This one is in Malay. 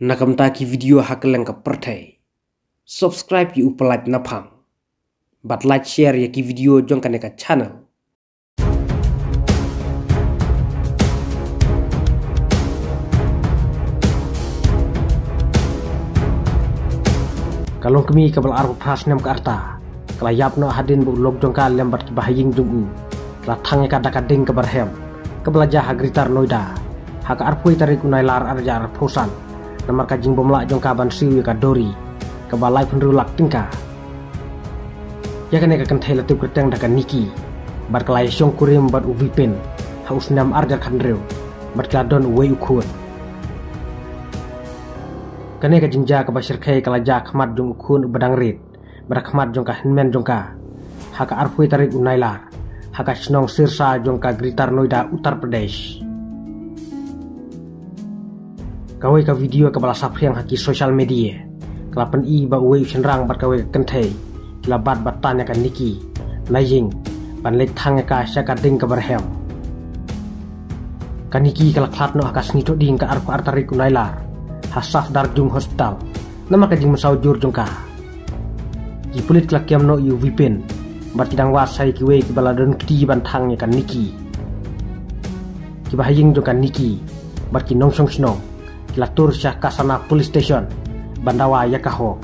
Nakamtaki video hakeleng ka pertai. Subscribe yu upalat napang. But like share ya ki video jong ka channel. Kalong kami kabal arbu pras nem ka arta. Kelayap no hadin bu log jong ka lembat ki bahaying jong u. Kelatang ka dakading ka barhem. Kebelajar hagritar noida. Haka arpui tarik unai lar arja arposan. Namar ka jing bomla jong ka ban siwi ka dori. Kebalai penrulak tingka. Ya kan ka kentai latip keteng dakan niki. Bar kelai syong kurim bat uvipen. Haus nam arja kandreu. Bar kladon uwe ukun. Kane ka jingja ka basir kai kalaja khmat jong ukun badang rit. Bar khmat jong ka hinmen jong ka. Haka arpui tarik unai lar. Haka snong sirsa jong ka gritar noida Uttar Pradesh. Kawai ka video ka bala sapri yang haki social media. Kelapan i ba uwe usenrang bat kawai kentai. Kelabat batanya ka niki. Najing. Ban lek tangnya ka syaka ding ka barhem. Kaniki kalaklat no haka snito ding ka arku artarik unailar. Hasaf darjung hospital. Nama ka jing masau jur jong ka. Ipulit klakiam no yu vipin. Bat kidang wasai kiwe ki baladon kiti bantangnya ka niki. Kibahaying jong ka niki. Bat ki nongsong snong. Kilatur syah kasana police station Bandawa Yakaho